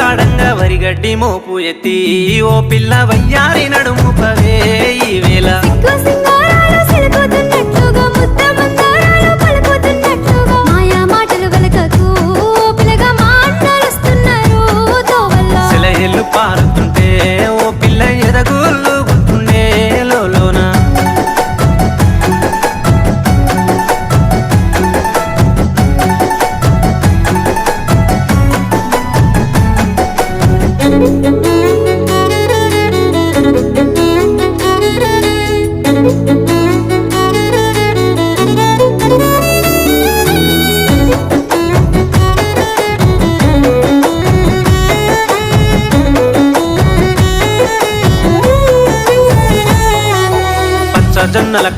ఆడంగా వరిగడ్డి మోపు ఎత్తి ఓ పిల్ల వయ్యారి నడుము పవే ఈ వేళ సిగ్గు సింగారాలు సిలుకుతున్నట్లుగా ముద్ద మందారాలు పలుకుతున్నట్లుగా మాయా మాటలు వెలకకు పిల్లగా మాట్లాడుస్తున్నారు తోవల్లో సెలయేళ్ళు పారుతుంటే ఓ పిల్ల ఎదగుళ్ళు గుర్తుండే లోన జొన్నల